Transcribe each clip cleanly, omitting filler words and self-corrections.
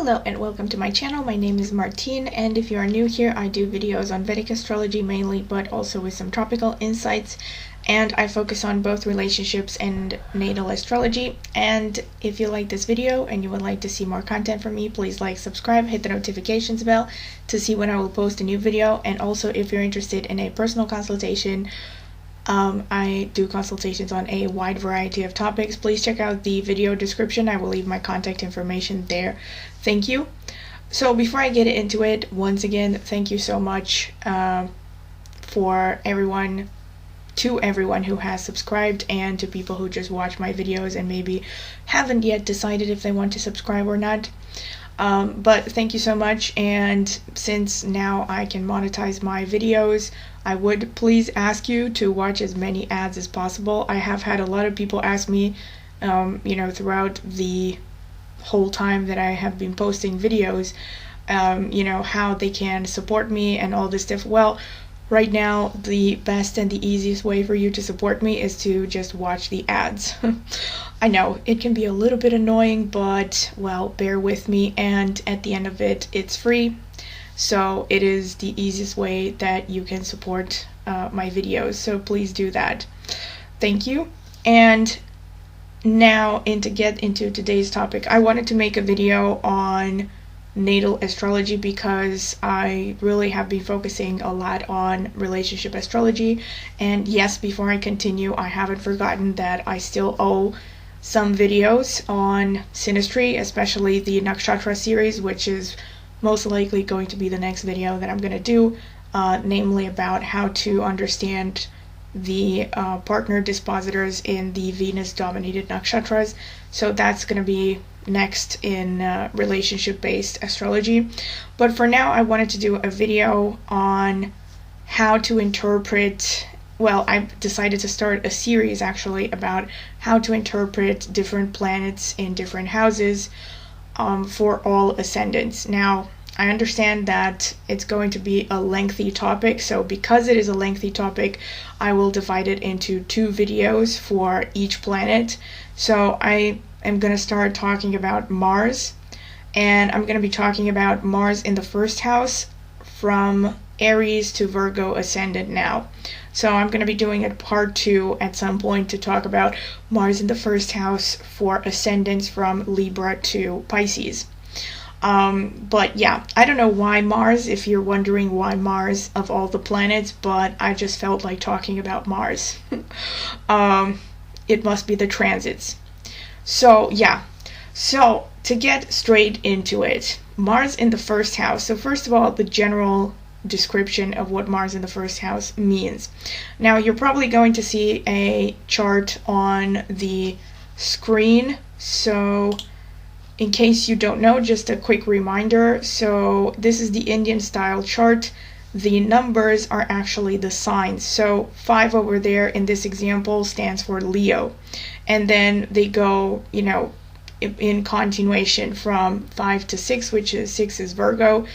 Hello and welcome to my channel. My name is Martine, and if you are new here, I do videos on Vedic astrology mainly, but also with some tropical insights, and I focus on both relationships and natal astrology. And if you like this video and you would like to see more content from me, please like, subscribe, hit the notifications bell to see when I will post a new video. And also, if you're interested in a personal consultation, I do consultations on a wide variety of topics. Please check out the video description. I will leave my contact information there. Thank you. So before I get into it, once again, thank you so much for everyone who has subscribed, and to people who just watch my videos and maybe haven't yet decided if they want to subscribe or not. But thank you so much, and since now I can monetize my videos, I would please ask you to watch as many ads as possible. I have had a lot of people ask me, throughout the whole time that I have been posting videos, how they can support me and all this stuff. Well, right now, the best and the easiest way for you to support me is to just watch the ads. I know, it can be a little bit annoying, but, well, bear with me, and at the end of it, it's free. So it is the easiest way that you can support my videos, so please do that. Thank you. And now, to get into today's topic, I wanted to make a video on natal astrology because I really have been focusing a lot on relationship astrology. And yes, before I continue, I haven't forgotten that I still owe some videos on synastry, especially the nakshatra series, which is most likely going to be the next video that I'm going to do, namely about how to understand the partner dispositors in the Venus-dominated nakshatras. So that's going to be next in relationship-based astrology. But for now, I wanted to do a video on how to interpret, I decided to start a series actually about how to interpret different planets in different houses for all ascendants. Now, I understand that it's going to be a lengthy topic, so because it is a lengthy topic, I will divide it into 2 videos for each planet. So I am going to start talking about Mars, and I'm going to be talking about Mars in the first house from Aries to Virgo Ascendant now. So I'm going to be doing a part 2 at some point to talk about Mars in the first house for ascendants from Libra to Pisces. But yeah, I don't know why Mars, if you're wondering why Mars of all the planets, but I just felt like talking about Mars. It must be the transits. So yeah, so to get straight into it, Mars in the first house. So first of all, the general description of what Mars in the first house means. Now, you're probably going to see a chart on the screen, so in case you don't know, just a quick reminder. So this is the Indian style chart. The numbers are actually the signs. So 5 over there in this example stands for Leo, and then they go, in continuation from 5 to 6, which is 6 is Virgo,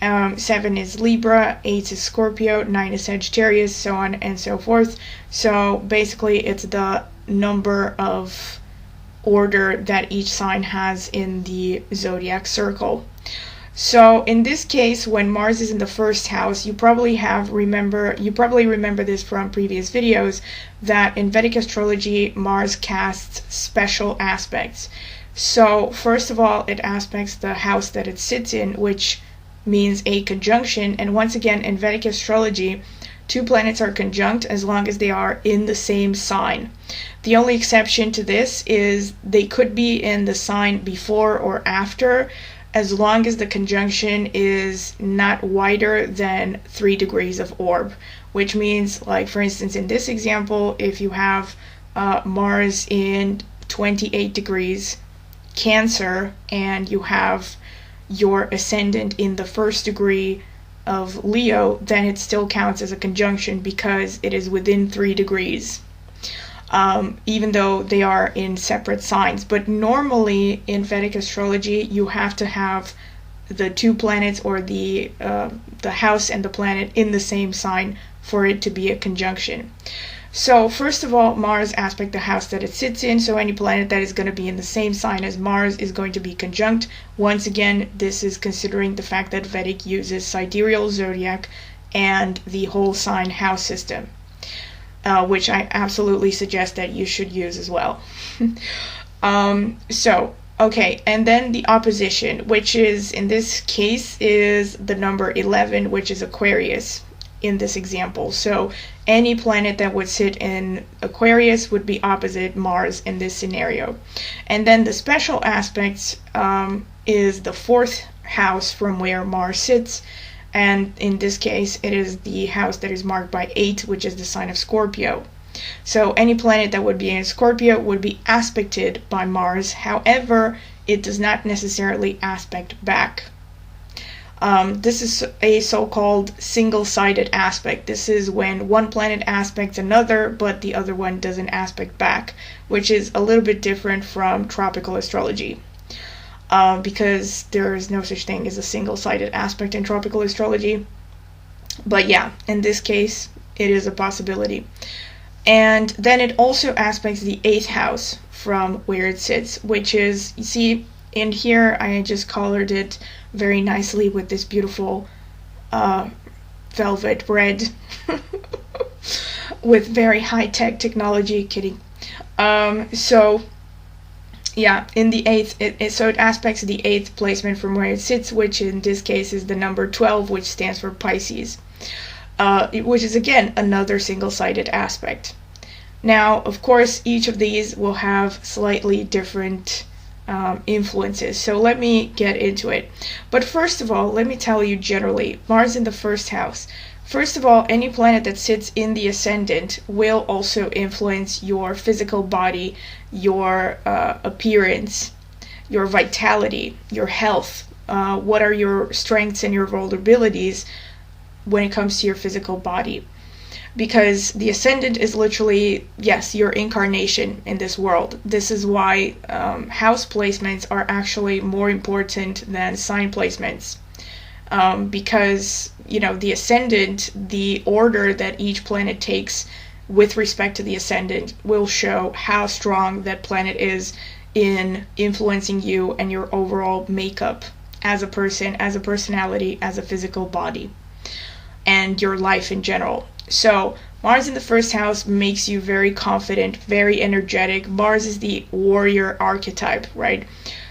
7 is Libra, 8 is Scorpio, 9 is Sagittarius, so on and so forth. So basically it's the number of order that each sign has in the zodiac circle. So in this case, when Mars is in the first house, you probably remember this from previous videos, that in Vedic astrology, Mars casts special aspects. So first of all, it aspects the house that it sits in, which means a conjunction. And once again, in Vedic astrology, 2 planets are conjunct as long as they are in the same sign. The only exception to this is they could be in the sign before or after, as long as the conjunction is not wider than 3 degrees of orb, which means, like for instance in this example, if you have Mars in 28 degrees Cancer and you have your ascendant in the 1st degree of Leo, then it still counts as a conjunction because it is within 3 degrees, even though they are in separate signs. But normally in Vedic astrology, you have to have the 2 planets, or the house and the planet, in the same sign for it to be a conjunction. So first of all, Mars aspect the house that it sits in, so any planet that is going to be in the same sign as Mars is going to be conjunct. Once again, this is considering the fact that Vedic uses sidereal zodiac and the whole sign house system, which I absolutely suggest that you should use as well. Okay, and then the opposition, which is, in this case, is the number 11, which is Aquarius in this example. So any planet that would sit in Aquarius would be opposite Mars in this scenario. And then the special aspects is the fourth house from where Mars sits. And in this case, it is the house that is marked by 8, which is the sign of Scorpio. So any planet that would be in Scorpio would be aspected by Mars. However, it does not necessarily aspect back. This is a so-called single-sided aspect. This is when one planet aspects another, but the other one doesn't aspect back, which is a little bit different from tropical astrology. Because there is no such thing as a single-sided aspect in tropical astrology. But yeah, in this case, it is a possibility. And then it also aspects the 8th house from where it sits, which is, you see, in here I just colored it very nicely with this beautiful velvet red with very high-tech technology. Kidding. So yeah, in the 8th, so it aspects the 8th placement from where it sits, which in this case is the number 12, which stands for Pisces. Which is again another single-sided aspect. Now, of course, each of these will have slightly different influences, so let me get into it. But first of all, let me tell you generally, Mars in the first house. First of all, any planet that sits in the ascendant will also influence your physical body, your appearance, your vitality, your health. What are your strengths and your vulnerabilities when it comes to your physical body? Because the ascendant is literally, yes, your incarnation in this world. This is why house placements are actually more important than sign placements. Because, you know, the ascendant, the order that each planet takes with respect to the ascendant will show how strong that planet is in influencing you and your overall makeup as a person, as a personality, as a physical body, and your life in general. So Mars in the first house makes you very confident, very energetic. Mars is the warrior archetype, right?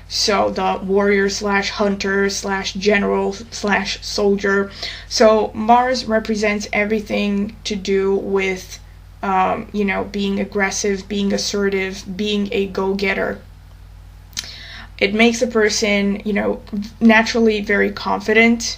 So the warrior slash hunter slash general slash soldier. So Mars represents everything to do with, you know, being aggressive, being assertive, being a go-getter. It makes a person, you know, naturally very confident,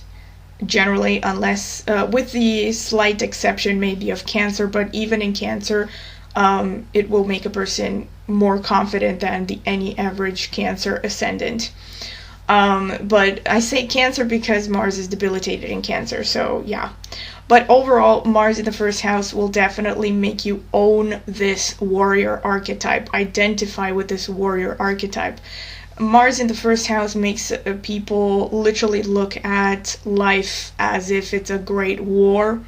generally, unless with the slight exception maybe of Cancer, but even in Cancer, it will make a person more confident than any average Cancer ascendant. But I say Cancer because Mars is debilitated in Cancer, so yeah. But overall, Mars in the first house will definitely make you own this warrior archetype, identify with this warrior archetype. Mars in the first house makes people literally look at life as if it's a great war,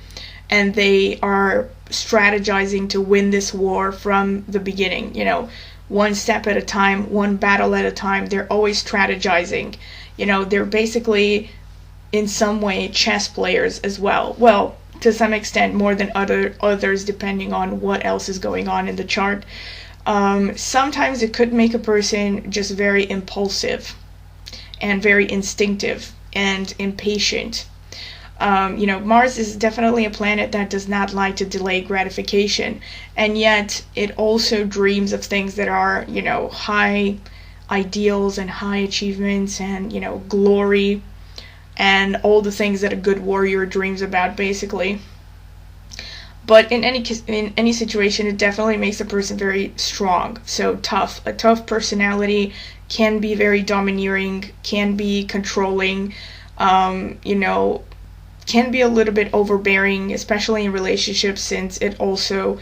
and they are strategizing to win this war from the beginning, you know, one step at a time, one battle at a time. They're always strategizing. You know, they're basically in some way chess players as well. Well, to some extent more than others, depending on what else is going on in the chart. Sometimes it could make a person just very impulsive and very instinctive and impatient. You know, Mars is definitely a planet that does not like to delay gratification, and yet it also dreams of things that are, you know, high ideals and high achievements and, you know, glory and all the things that a good warrior dreams about, basically. But in any situation, it definitely makes a person very strong, so tough. A tough personality, can be very domineering, can be controlling, you know, can be a little bit overbearing, especially in relationships, since it also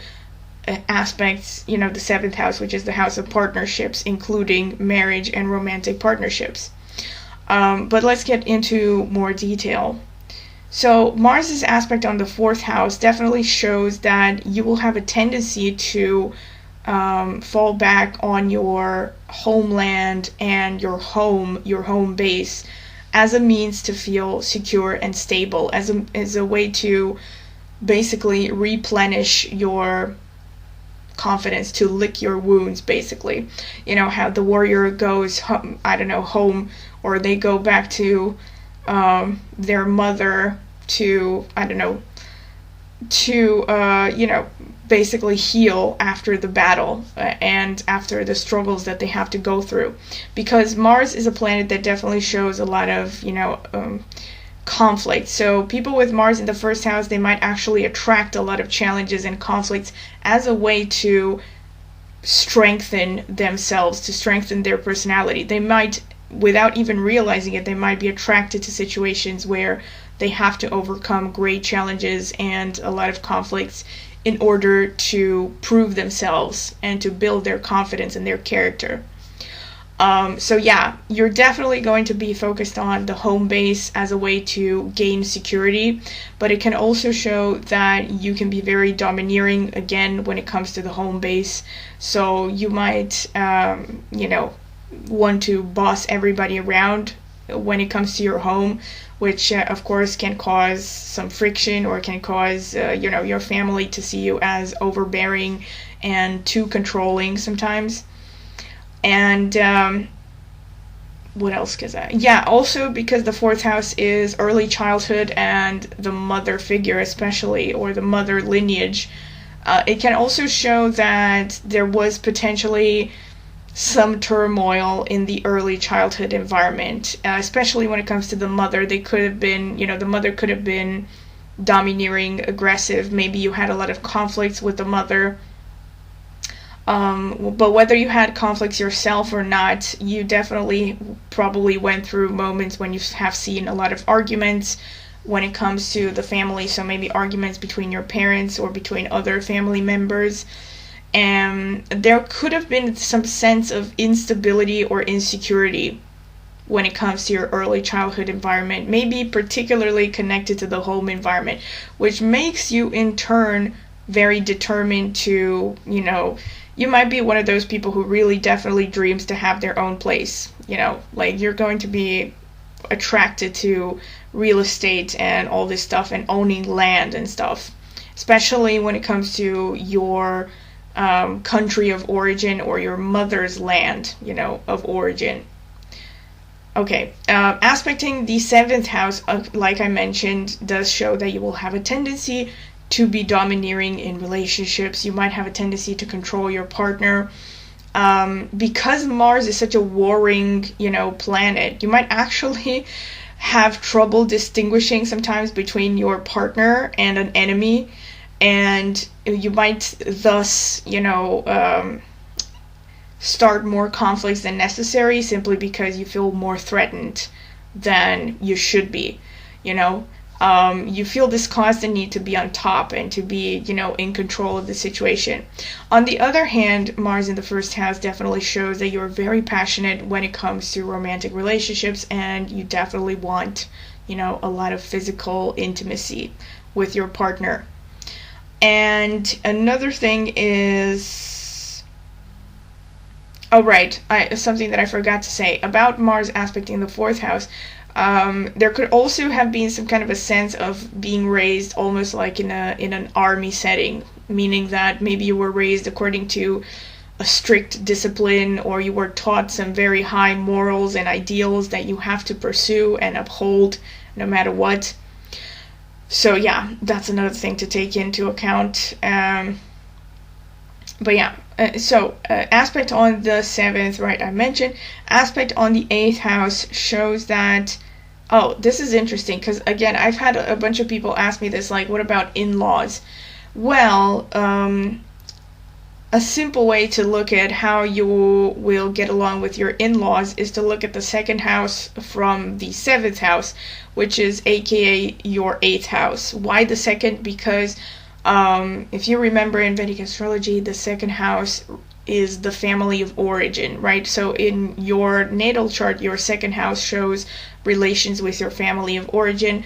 aspects, you know, the 7th house, which is the house of partnerships, including marriage and romantic partnerships. But let's get into more detail. So Mars's aspect on the 4th house definitely shows that you will have a tendency to fall back on your homeland and your home base, as a means to feel secure and stable, as a way to basically replenish your confidence, to lick your wounds, basically. You know how the warrior goes home, home, or they go back to their mother to basically heal after the battle and after the struggles that they have to go through, because Mars is a planet that definitely shows a lot of conflict. So people with Mars in the 1st house, they might actually attract a lot of challenges and conflicts as a way to strengthen themselves, to strengthen their personality. They might, without even realizing it, they might be attracted to situations where they have to overcome great challenges and a lot of conflicts in order to prove themselves and to build their confidence and their character. So yeah, you're definitely going to be focused on the home base as a way to gain security, but it can also show that you can be very domineering again when it comes to the home base. So you might, want to boss everybody around when it comes to your home, which of course can cause some friction, or can cause your family to see you as overbearing and too controlling sometimes. And what else? Also because the 4th house is early childhood and the mother figure especially, or the mother lineage, it can also show that there was potentially some turmoil in the early childhood environment, especially when it comes to the mother. They could have been, the mother could have been domineering, aggressive. Maybe you had a lot of conflicts with the mother. But whether you had conflicts yourself or not, you definitely probably went through moments when you have seen a lot of arguments when it comes to the family. So maybe arguments between your parents or between other family members. And there could have been some sense of instability or insecurity when it comes to your early childhood environment, maybe particularly connected to the home environment, which makes you in turn very determined to, you might be one of those people who really definitely dreams to have their own place. Like you're going to be attracted to real estate and all this stuff, and owning land and stuff, especially when it comes to your country of origin or your mother's land, of origin. Okay, aspecting the 7th house, like I mentioned, does show that you will have a tendency to be domineering in relationships. You might have a tendency to control your partner. Because Mars is such a warring, planet, you might actually have trouble distinguishing sometimes between your partner and an enemy, and you might thus, start more conflicts than necessary simply because you feel more threatened than you should be. You feel this constant need to be on top and to be, in control of the situation. On the other hand, Mars in the 1st house definitely shows that you're very passionate when it comes to romantic relationships, and you definitely want, a lot of physical intimacy with your partner. And another thing is, something that I forgot to say about Mars aspecting the 4th house. There could also have been some kind of a sense of being raised almost like in an army setting, meaning that maybe you were raised according to a strict discipline, or you were taught some very high morals and ideals that you have to pursue and uphold no matter what. So yeah, that's another thing to take into account. Aspect on the 7th, right, I mentioned. Aspect on the 8th house shows that, this is interesting, because again, I've had a bunch of people ask me this, like, what about in-laws? Well, a simple way to look at how you will get along with your in-laws is to look at the 2nd house from the 7th house, which is aka your 8th house. Why the 2nd? Because if you remember in Vedic astrology, the 2nd house is the family of origin, right? So in your natal chart, your 2nd house shows relations with your family of origin.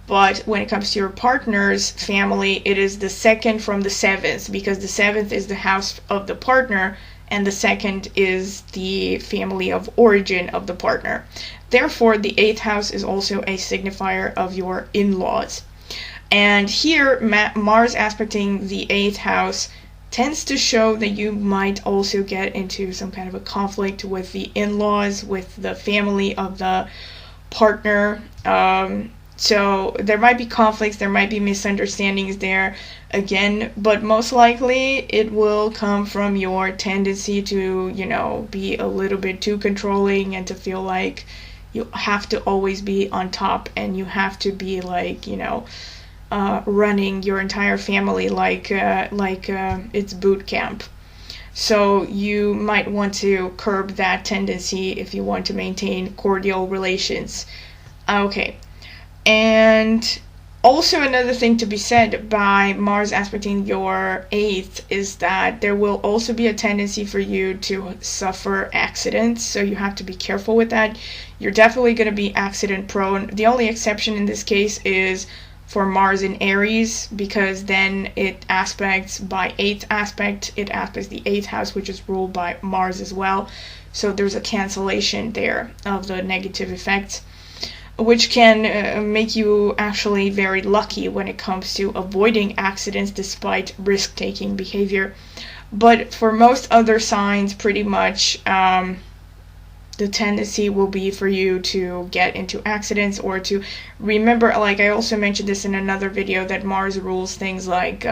But when it comes to your partner's family, it is the second from the seventh, because the seventh is the house of the partner, and the second is the family of origin of the partner. Therefore, the eighth house is also a signifier of your in-laws. And here, Mars aspecting the eighth house tends to show that you might also get into some kind of a conflict with the in-laws, with the family of the partner. So there might be conflicts, there might be misunderstandings there again, but most likely it will come from your tendency to, be a little bit too controlling and to feel like you have to always be on top, and you have to be like, running your entire family like it's boot camp. So you might want to curb that tendency if you want to maintain cordial relations. Okay. And also another thing to be said by Mars aspecting your eighth is that there will also be a tendency for you to suffer accidents, so you have to be careful with that. You're definitely going to be accident prone. The only exception in this case is for Mars in Aries, because then it aspects by eighth aspect, it aspects the eighth house, which is ruled by Mars as well. So there's a cancellation there of the negative effects, which can make you actually very lucky when it comes to avoiding accidents despite risk-taking behavior. But for most other signs, pretty much the tendency will be for you to get into accidents, or to remember, like I also mentioned this in another video, that Mars rules things like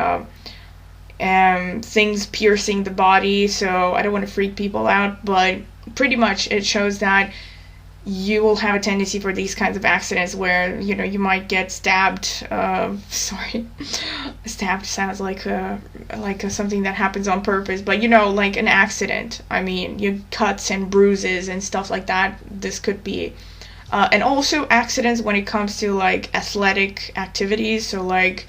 things piercing the body. So I don't want to freak people out, but pretty much it shows that you will have a tendency for these kinds of accidents where, you might get stabbed. Stabbed sounds like something that happens on purpose, but like an accident. I mean, you cuts and bruises and stuff like that. This could be, and also accidents when it comes to like athletic activities. So like,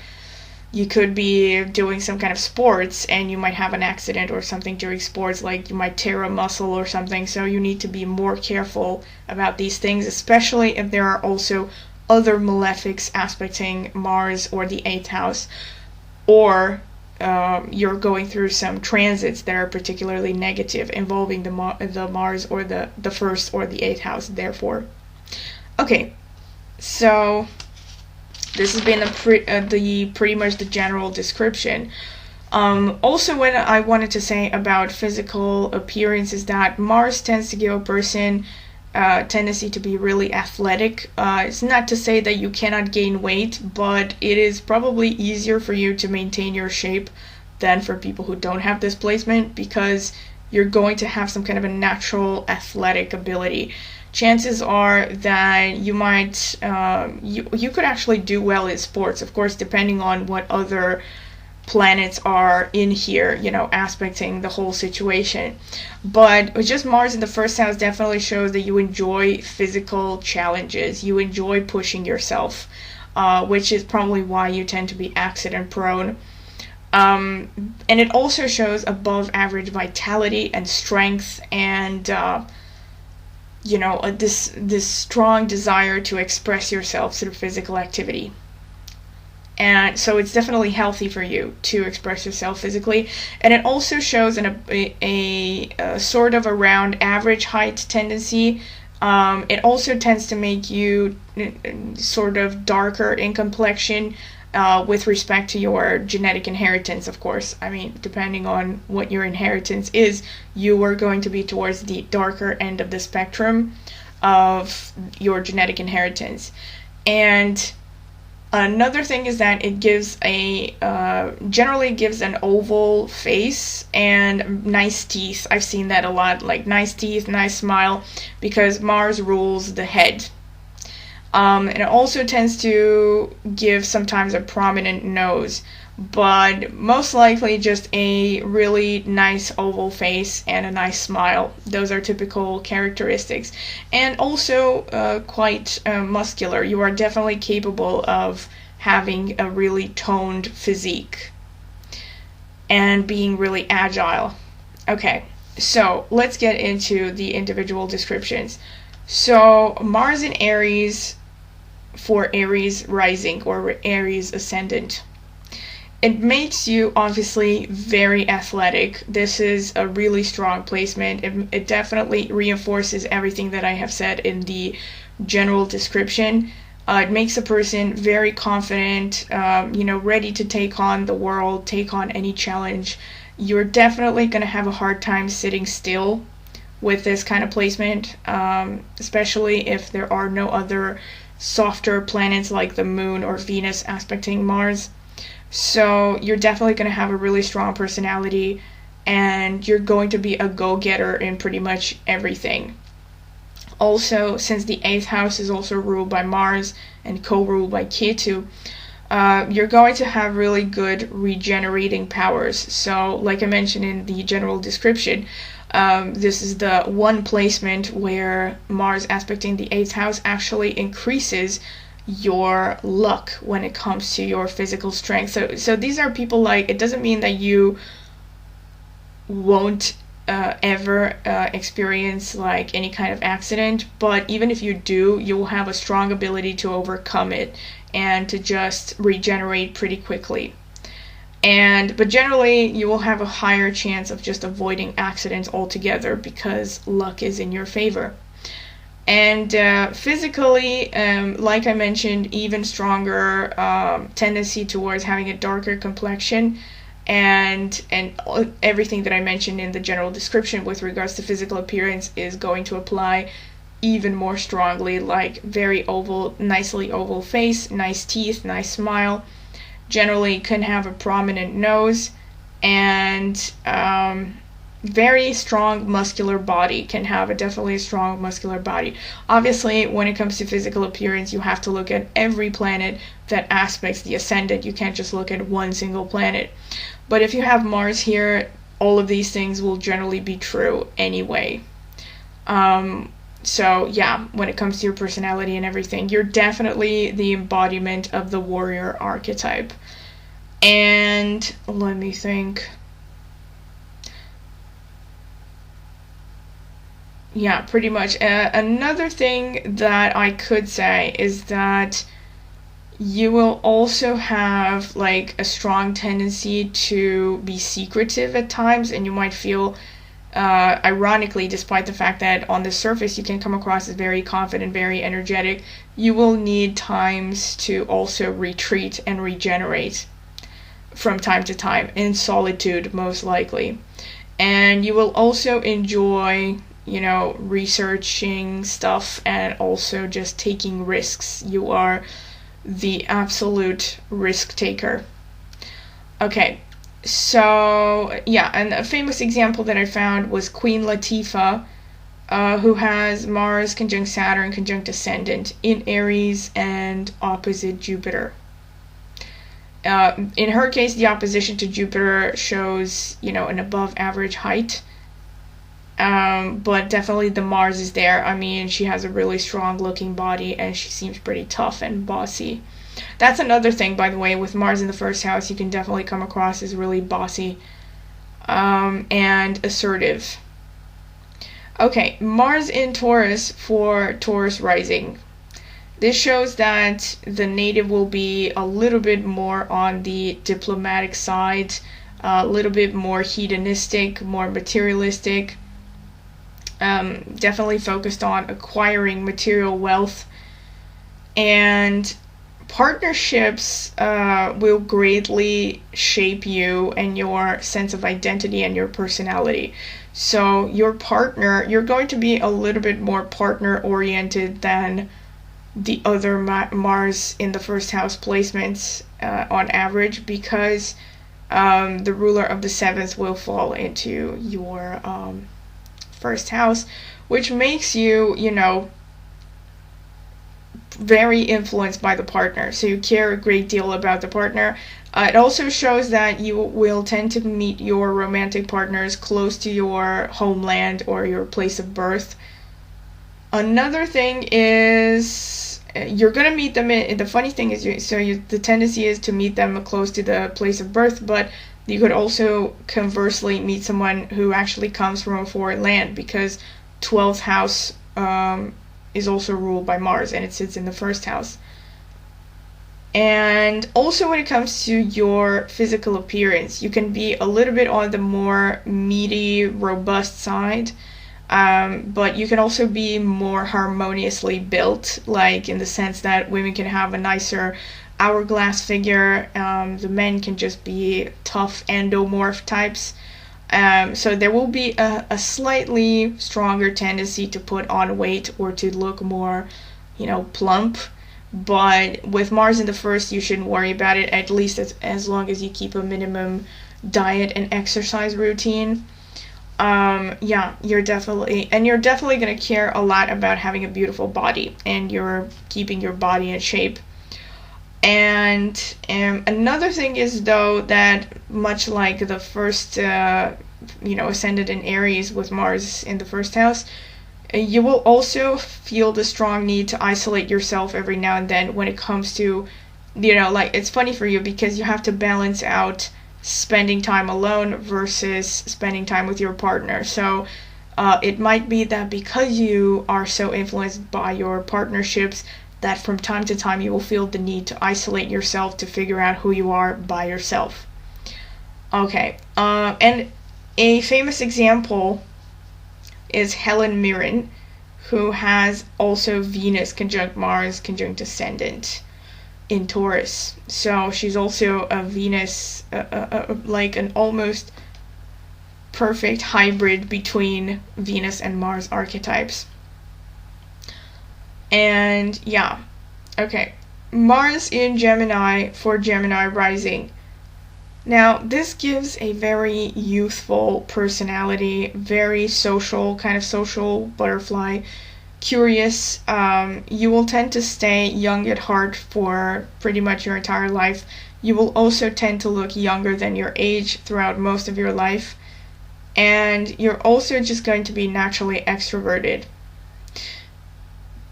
you could be doing some kind of sports and you might have an accident or something during sports, like you might tear a muscle or something. So you need to be more careful about these things, especially if there are also other malefics aspecting Mars or the eighth house, or you're going through some transits that are particularly negative involving the Mars or the first or the eighth house, therefore. Okay, so this has been pretty much the general description. Also, what I wanted to say about physical appearance is that Mars tends to give a person a tendency to be really athletic. It's not to say that you cannot gain weight, but it is probably easier for you to maintain your shape than for people who don't have this placement, because you're going to have some kind of a natural athletic ability. Chances are that you might, you could actually do well in sports, of course, depending on what other planets are in here, aspecting the whole situation. But just Mars in the first house definitely shows that you enjoy physical challenges, you enjoy pushing yourself, which is probably why you tend to be accident prone. And it also shows above average vitality and strength, and this strong desire to express yourself through physical activity. And so it's definitely healthy for you to express yourself physically. And it also shows a sort of around average height tendency. It also tends to make you sort of darker in complexion, with respect to your genetic inheritance, of course. I mean, depending on what your inheritance is, you are going to be towards the darker end of the spectrum of your genetic inheritance. And another thing is that it gives generally gives an oval face and nice teeth. I've seen that a lot, like nice teeth, nice smile, because Mars rules the head. And it also tends to give sometimes a prominent nose, but most likely just a really nice oval face and a nice smile. Those are typical characteristics. And also quite muscular. You are definitely capable of having a really toned physique and being really agile. Okay, so let's get into the individual descriptions. So Mars in Aries for Aries rising or Aries Ascendant. It makes you obviously very athletic. This is a really strong placement. It definitely reinforces everything that I have said in the general description. It makes a person very confident, ready to take on the world, take on any challenge. You're definitely going to have a hard time sitting still with this kind of placement, especially if there are no other softer planets like the moon or Venus aspecting Mars. So you're definitely going to have a really strong personality, and you're going to be a go-getter in pretty much everything. Also, since the 8th house is also ruled by Mars and co-ruled by Ketu, you're going to have really good regenerating powers. So, like I mentioned in the general description, this is the one placement where Mars aspecting the 8th house actually increases your luck when it comes to your physical strength. So these are people, like, it doesn't mean that you won't ever experience like any kind of accident, but even if you do, you'll have a strong ability to overcome it and to just regenerate pretty quickly. But generally you will have a higher chance of just avoiding accidents altogether because luck is in your favor. And physically, like I mentioned, even stronger tendency towards having a darker complexion, and everything that I mentioned in the general description with regards to physical appearance is going to apply even more strongly, like very oval, nicely oval face, nice teeth, nice smile, generally can have a prominent nose, and very strong muscular body, can have a definitely strong muscular body. Obviously, when it comes to physical appearance, you have to look at every planet that aspects the ascendant. You can't just look at one single planet. But if you have Mars here, all of these things will generally be true anyway. So yeah, when it comes to your personality and everything, you're definitely the embodiment of the warrior archetype. And let me think. Yeah, pretty much. Another thing that I could say is that you will also have like a strong tendency to be secretive at times, and you might feel, ironically, despite the fact that on the surface you can come across as very confident, very energetic, you will need times to also retreat and regenerate from time to time, in solitude most likely. And you will also enjoy researching stuff and also just taking risks. You are the absolute risk taker. Okay, so yeah, and a famous example that I found was Queen Latifah, who has Mars conjunct Saturn conjunct Ascendant in Aries and opposite Jupiter. In her case, the opposition to Jupiter shows, an above average height. But definitely the Mars is there. I mean, she has a really strong looking body and she seems pretty tough and bossy. That's another thing, by the way, with Mars in the first house, you can definitely come across as really bossy and assertive. Okay, Mars in Taurus for Taurus rising. This shows that the native will be a little bit more on the diplomatic side, a little bit more hedonistic, more materialistic. Definitely focused on acquiring material wealth, and partnerships will greatly shape you and your sense of identity and your personality. So your partner, you're going to be a little bit more partner oriented than the other Mars in the first house placements on average, because the ruler of the 7th will fall into your first house, which makes you, very influenced by the partner. So you care a great deal about the partner. It also shows that you will tend to meet your romantic partners close to your homeland or your place of birth. Another thing is you're going to meet them the funny thing is the tendency is to meet them close to the place of birth, but you could also conversely meet someone who actually comes from a foreign land, because 12th house is also ruled by Mars and it sits in the first house. And also when it comes to your physical appearance, you can be a little bit on the more meaty, robust side, but you can also be more harmoniously built, like in the sense that women can have a nicer hourglass figure, the men can just be tough endomorph types. So there will be a slightly stronger tendency to put on weight or to look more, plump. But with Mars in the first, you shouldn't worry about it, at least as long as you keep a minimum diet and exercise routine. Yeah, you're definitely going to care a lot about having a beautiful body, and you're keeping your body in shape. And another thing is, though, that much like the first, ascendant in Aries with Mars in the first house, you will also feel the strong need to isolate yourself every now and then when it comes to, it's funny for you because you have to balance out spending time alone versus spending time with your partner. So it might be that because you are so influenced by your partnerships, that from time to time you will feel the need to isolate yourself to figure out who you are by yourself. Okay, and a famous example is Helen Mirren, who has also Venus conjunct Mars conjunct Ascendant in Taurus. So she's also a Venus, like an almost perfect hybrid between Venus and Mars archetypes. And yeah, okay, Mars in Gemini for Gemini rising. Now, this gives a very youthful personality, very social, kind of social butterfly, curious. You will tend to stay young at heart for pretty much your entire life. You will also tend to look younger than your age throughout most of your life. And you're also just going to be naturally extroverted.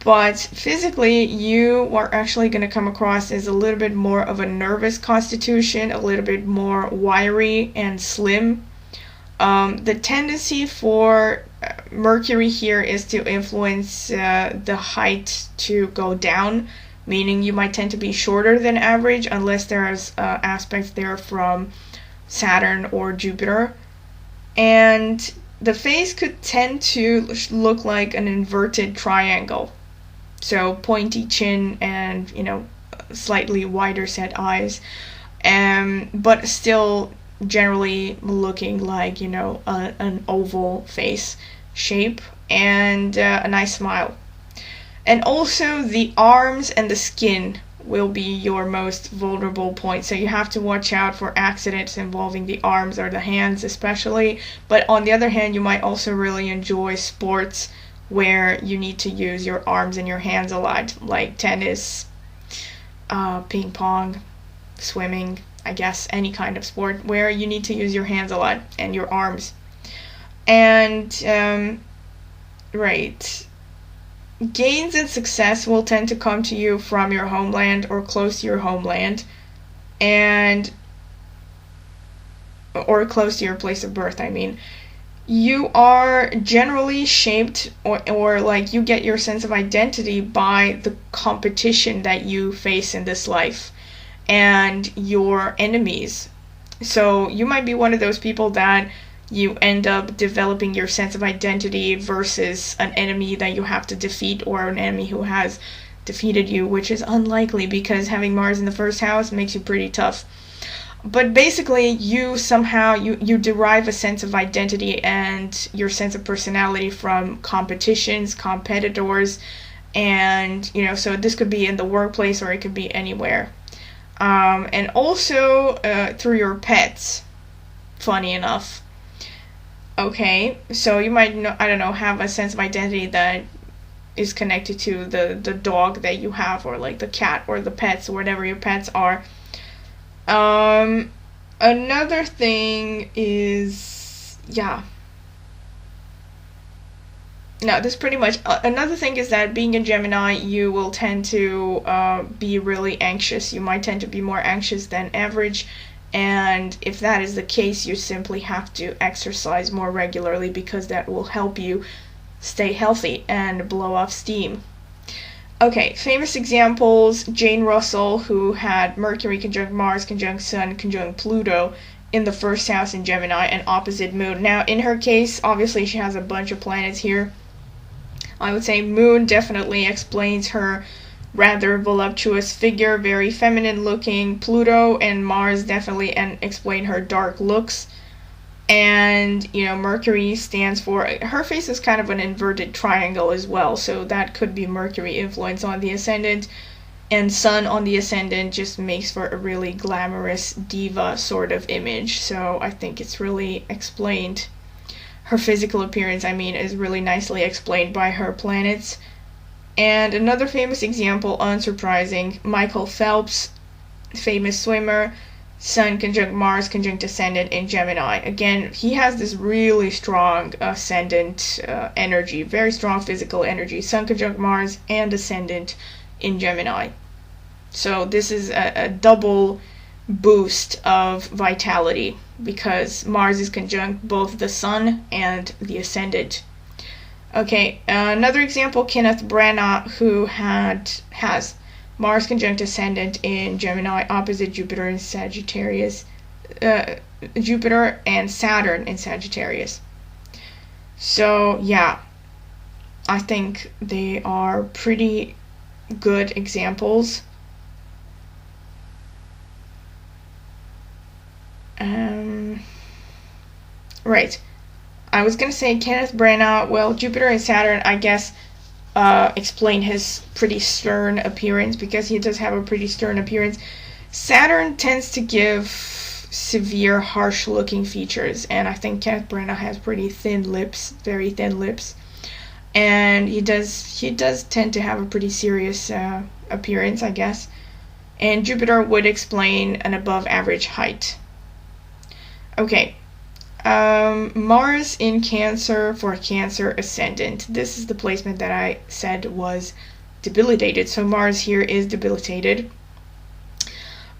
But physically, you are actually going to come across as a little bit more of a nervous constitution, a little bit more wiry and slim. The tendency for Mercury here is to influence the height to go down, meaning you might tend to be shorter than average unless there's aspects there from Saturn or Jupiter. And the face could tend to look like an inverted triangle. So pointy chin and, slightly wider set eyes, but still generally looking like, an oval face shape and a nice smile. And also the arms and the skin will be your most vulnerable point. So you have to watch out for accidents involving the arms or the hands especially. But on the other hand, you might also really enjoy sports where you need to use your arms and your hands a lot, like tennis, ping pong, swimming, I guess any kind of sport where you need to use your hands a lot and your arms. And right, gains and success will tend to come to you from your homeland or close to your homeland, or close to your place of birth, I mean. You are generally shaped or like you get your sense of identity by the competition that you face in this life and your enemies. So you might be one of those people that you end up developing your sense of identity versus an enemy that you have to defeat or an enemy who has defeated you, which is unlikely because having Mars in the first house makes you pretty tough. But basically, you somehow, you derive a sense of identity and your sense of personality from competitions, competitors, and, so this could be in the workplace or it could be anywhere. And also through your pets, funny enough. Okay, so you might, have a sense of identity that is connected to the dog that you have, or like the cat or the pets, or whatever your pets are. Another thing is, another thing is that being in Gemini, you will tend to be really anxious. You might tend to be more anxious than average, and if that is the case, you simply have to exercise more regularly because that will help you stay healthy and blow off steam. Okay, famous examples, Jane Russell, who had Mercury conjunct Mars, conjunct Sun, conjunct Pluto in the first house in Gemini and opposite Moon. Now, in her case, obviously she has a bunch of planets here. I would say Moon definitely explains her rather voluptuous figure, very feminine looking. Pluto and Mars definitely explain her dark looks. And, you know, Mercury stands for, her face is kind of an inverted triangle as well, so that could be Mercury influence on the ascendant. And Sun on the ascendant just makes for a really glamorous diva sort of image, so I think it's really explained. Her physical appearance, I mean, is really nicely explained by her planets. And another famous example, unsurprising, Michael Phelps, famous swimmer, Sun conjunct Mars conjunct Ascendant in Gemini. Again, he has this really strong Ascendant energy, very strong physical energy. Sun conjunct Mars and Ascendant in Gemini. So this is a double boost of vitality because Mars is conjunct both the Sun and the Ascendant. Okay, another example, Kenneth Branagh, who has Mars conjunct Ascendant in Gemini, opposite Jupiter in Sagittarius, Jupiter and Saturn in Sagittarius. So yeah, I think they are pretty good examples. Right. I was gonna say Kenneth Branagh, well, Jupiter and Saturn, I guess, explain his pretty stern appearance because he does have a pretty stern appearance. Saturn tends to give severe, harsh-looking features, and I think Kenneth Branagh has pretty thin lips, very thin lips, and he does tend to have a pretty serious appearance, I guess. And Jupiter would explain an above-average height. Okay. Mars in Cancer for Cancer Ascendant. This is the placement that I said was debilitated. So Mars here is debilitated.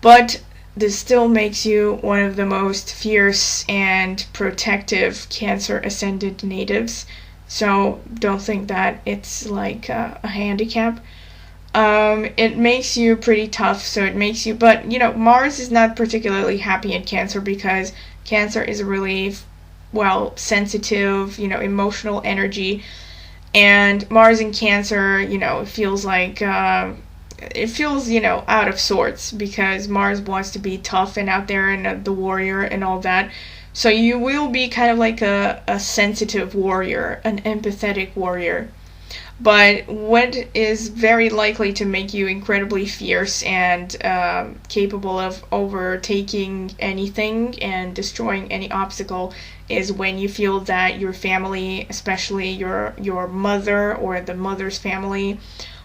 But this still makes you one of the most fierce and protective Cancer Ascendant natives. So don't think that it's like a handicap. It makes you pretty tough, so it makes you, but you know, Mars is not particularly happy in Cancer because Cancer is a really, well, sensitive, you know, emotional energy, and Mars in Cancer, you know, it feels, you know, out of sorts because Mars wants to be tough and out there and the warrior and all that. So you will be kind of like a sensitive warrior, an empathetic warrior. But what is very likely to make you incredibly fierce and capable of overtaking anything and destroying any obstacle is when you feel that your family, especially your mother or the mother's family,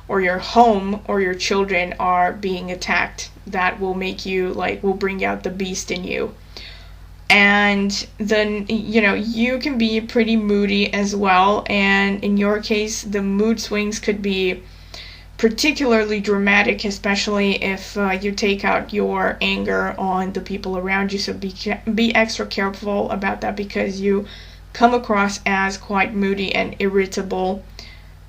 or your home or your children are being attacked. That will make you, like, will bring out the beast in you. And then, you know, you can be pretty moody as well, and in your case the mood swings could be particularly dramatic, especially if you take out your anger on the people around you. So be extra careful about that because you come across as quite moody and irritable,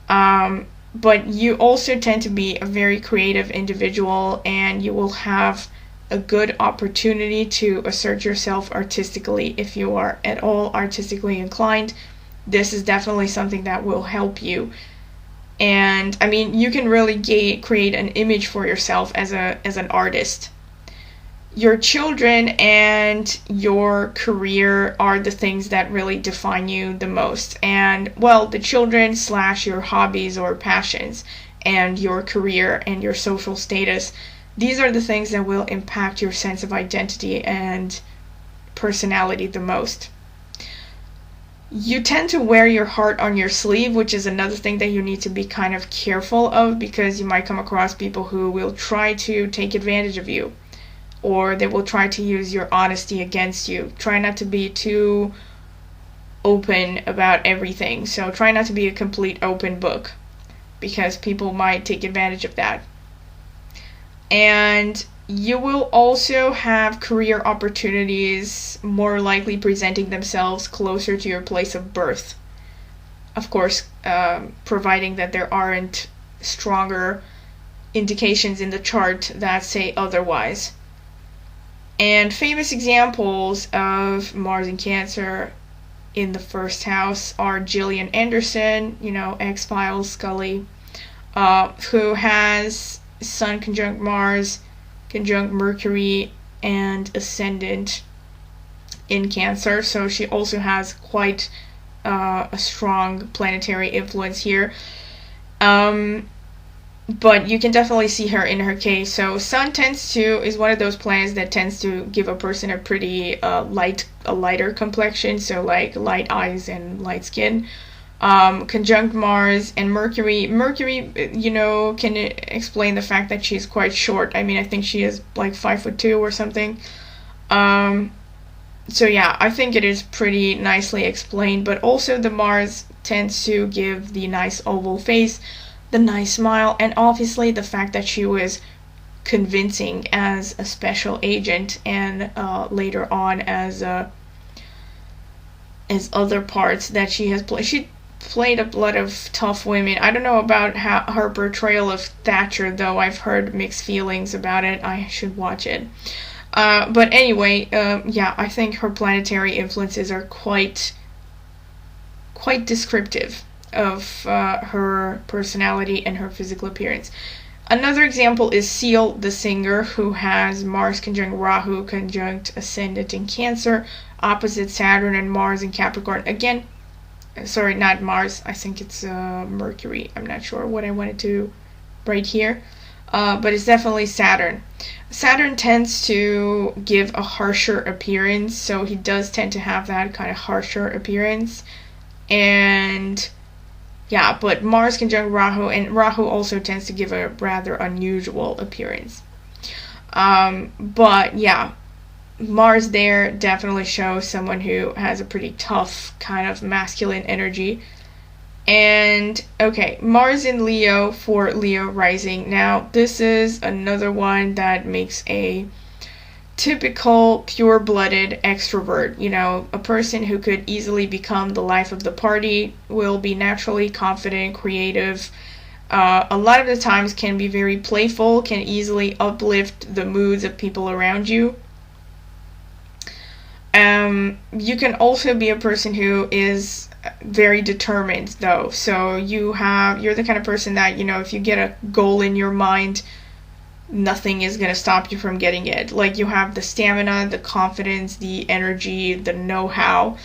but you also tend to be a very creative individual, and you will have a good opportunity to assert yourself artistically. If you are at all artistically inclined, this is definitely something that will help you. And I mean, you can really create an image for yourself as an artist. Your children and your career are the things that really define you the most. And, well, the children / your hobbies or passions, and your career and your social status, these are the things that will impact your sense of identity and personality the most. You tend to wear your heart on your sleeve, which is another thing that you need to be kind of careful of, because you might come across people who will try to take advantage of you, or they will try to use your honesty against you. Try not to be too open about everything. So try not to be a complete open book, because people might take advantage of that. And you will also have career opportunities more likely presenting themselves closer to your place of birth. Of course, providing that there aren't stronger indications in the chart that say otherwise. And famous examples of Mars in Cancer in the first house are Gillian Anderson, you know, X-Files, Scully, who has Sun conjunct Mars, conjunct Mercury, and Ascendant in Cancer. So she also has quite a strong planetary influence here. But you can definitely see her in her case. So Sun is one of those planets that tends to give a person a pretty lighter complexion, so like light eyes and light skin. Conjunct Mars and Mercury. Mercury, you know, can explain the fact that she's quite short. I mean, I think she is like 5'2" or something. So yeah, I think it is pretty nicely explained. But also the Mars tends to give the nice oval face, the nice smile, and obviously the fact that she was convincing as a special agent, and later on as other parts that she has played. She played a lot of tough women. I don't know about her portrayal of Thatcher, though. I've heard mixed feelings about it. I should watch it. But anyway, yeah, I think her planetary influences are quite descriptive of her personality and her physical appearance. Another example is Seal, the singer, who has Mars conjunct Rahu conjunct Ascendant in Cancer, opposite Saturn and Mars in Capricorn. Again, sorry, not Mars, I think it's Mercury. I'm not sure what I wanted to write here, but it's definitely Saturn. Saturn tends to give a harsher appearance, so he does tend to have that kind of harsher appearance. And yeah, but Mars conjunct Rahu, and Rahu also tends to give a rather unusual appearance. But yeah, Mars there definitely shows someone who has a pretty tough kind of masculine energy. And okay, Mars in Leo for Leo rising. Now, this is another one that makes a typical pure-blooded extrovert. You know, a person who could easily become the life of the party, will be naturally confident, creative. A lot of the times can be very playful, can easily uplift the moods of people around you. You can also be a person who is very determined, though. So you're the kind of person that, you know, if you get a goal in your mind, nothing is going to stop you from getting it. Like, you have the stamina, the confidence, the energy, the know-how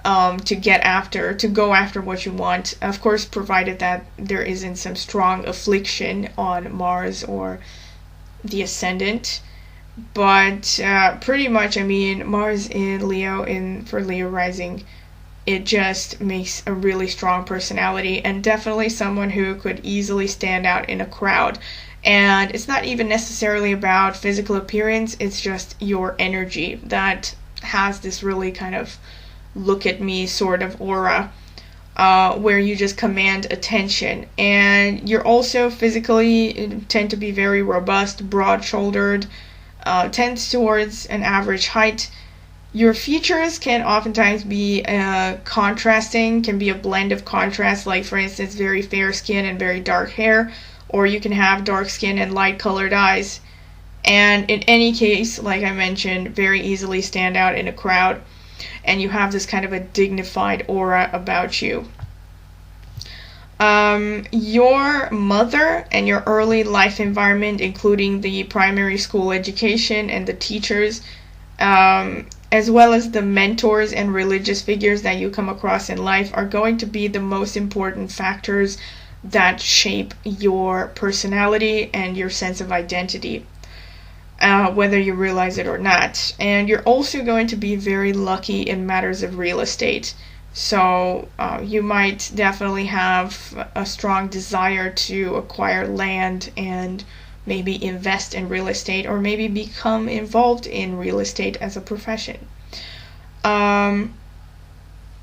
to go after what you want. Of course, provided that there isn't some strong affliction on Mars or the Ascendant. But pretty much, I mean, Mars in Leo for Leo rising, it just makes a really strong personality, and definitely someone who could easily stand out in a crowd. And it's not even necessarily about physical appearance, it's just your energy that has this really kind of look at me sort of aura, where you just command attention. And you're also physically tend to be very robust, broad-shouldered, tends towards an average height. Your features can oftentimes be contrasting, can be a blend of contrast, like for instance very fair skin and very dark hair, or you can have dark skin and light colored eyes. And in any case, like I mentioned, very easily stand out in a crowd, and you have this kind of a dignified aura about you. Your mother and your early life environment, including the primary school education and the teachers, as well as the mentors and religious figures that you come across in life, are going to be the most important factors that shape your personality and your sense of identity, whether you realize it or not. And you're also going to be very lucky in matters of real estate. So you might definitely have a strong desire to acquire land and maybe invest in real estate, or maybe become involved in real estate as a profession.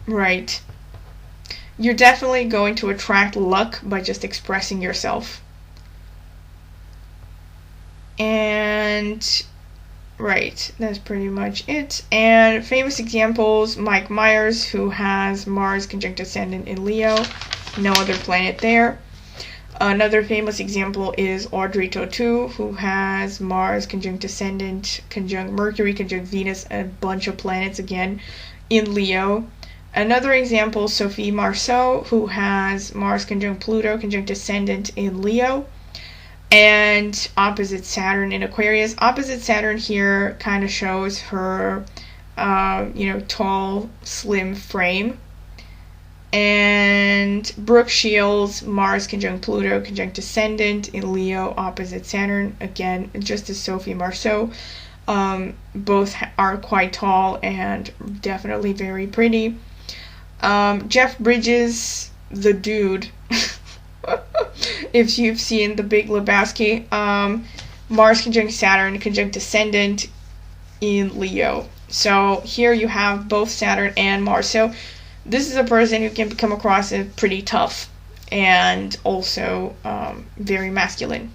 Right. You're definitely going to attract luck by just expressing yourself. And right, that's pretty much it. And famous examples, Mike Myers, who has Mars conjunct Ascendant in Leo, no other planet there. Another famous example is Audrey Tautou, who has Mars conjunct Ascendant, conjunct Mercury, conjunct Venus, a bunch of planets again in Leo. Another example, Sophie Marceau, who has Mars conjunct Pluto, conjunct Ascendant in Leo, and opposite Saturn in Aquarius. Opposite Saturn here kind of shows her, tall, slim frame. And Brooke Shields, Mars conjunct Pluto, conjunct Ascendant in Leo, opposite Saturn, again, just as Sophie Marceau. Both are quite tall and definitely very pretty. Jeff Bridges, the dude, if you've seen The Big Lebowski, Mars conjunct Saturn, conjunct Ascendant in Leo. So here you have both Saturn and Mars. So this is a person who can come across as pretty tough and also very masculine.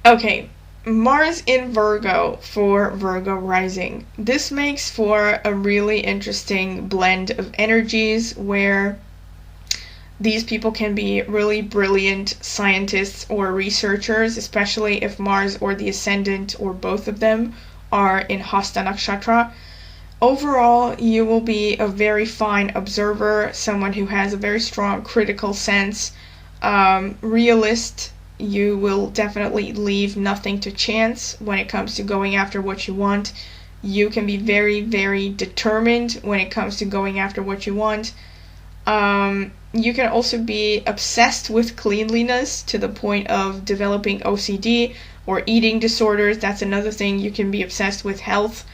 Okay, Mars in Virgo for Virgo rising. This makes for a really interesting blend of energies where these people can be really brilliant scientists or researchers, especially if Mars or the Ascendant or both of them are in Hasta Nakshatra. Overall, you will be a very fine observer, someone who has a very strong critical sense, realist. You will definitely leave nothing to chance when it comes to going after what you want. You can be very, very determined when it comes to going after what you want. You can also be obsessed with cleanliness to the point of developing OCD or eating disorders. That's another thing. You can be obsessed with health.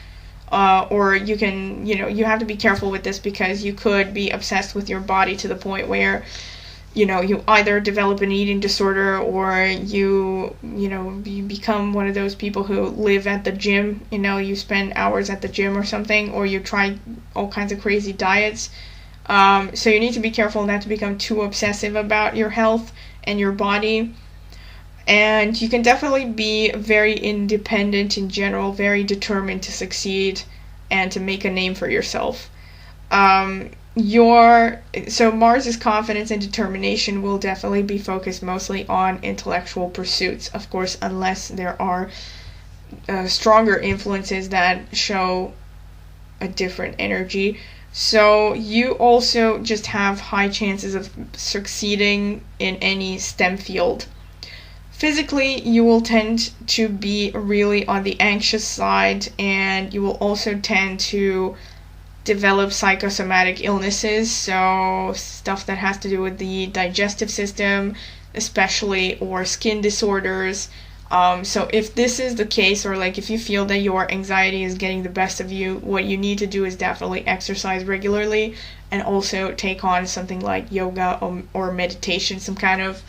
Or you can, you have to be careful with this because you could be obsessed with your body to the point where, you either develop an eating disorder or you become one of those people who live at the gym, you spend hours at the gym or something, or you try all kinds of crazy diets. So you need to be careful not to become too obsessive about your health and your body. And you can definitely be very independent in general, very determined to succeed and to make a name for yourself. So Mars's confidence and determination will definitely be focused mostly on intellectual pursuits, of course, unless there are stronger influences that show a different energy. So you also just have high chances of succeeding in any STEM field. Physically, you will tend to be really on the anxious side, and you will also tend to develop psychosomatic illnesses, so stuff that has to do with the digestive system, especially, or skin disorders. So if this is the case, or if you feel that your anxiety is getting the best of you, what you need to do is definitely exercise regularly, and also take on something like yoga or meditation, some kind of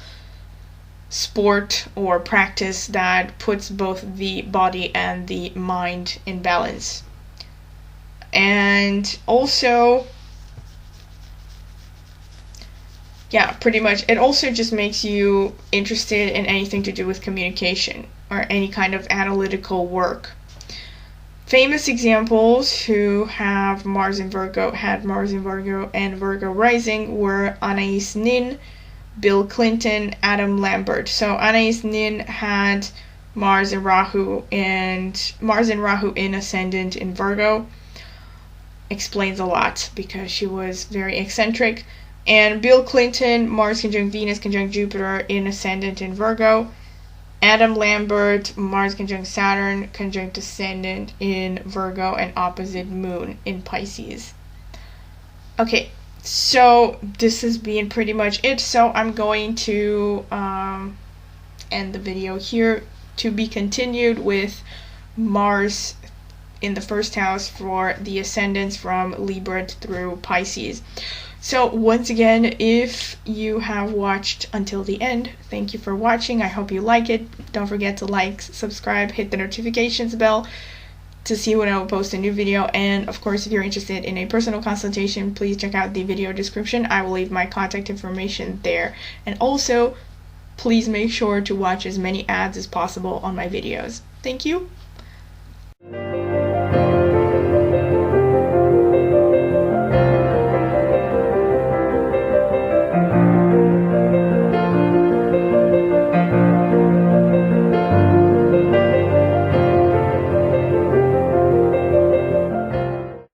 sport or practice that puts both the body and the mind in balance. And also, pretty much, it also just makes you interested in anything to do with communication or any kind of analytical work. Famous examples who have Mars in Virgo, had Mars in Virgo and Virgo rising were Anais Nin, Bill Clinton, Adam Lambert. So Anais Nin had Mars and Rahu in Ascendant in Virgo. Explains a lot because she was very eccentric. And Bill Clinton, Mars conjunct Venus conjunct Jupiter in Ascendant in Virgo. Adam Lambert, Mars conjunct Saturn conjunct Ascendant in Virgo and opposite Moon in Pisces. Okay. So this has been pretty much it. So I'm going to end the video here, to be continued with Mars in the first house for the ascendants from Libra through Pisces. So once again, if you have watched until the end, thank you for watching. I hope you like it. Don't forget to like, subscribe, hit the notifications bell to see when I will post a new video. And of course, if you're interested in a personal consultation, please check out the video description. I will leave my contact information there. And also, please make sure to watch as many ads as possible on my videos. Thank you.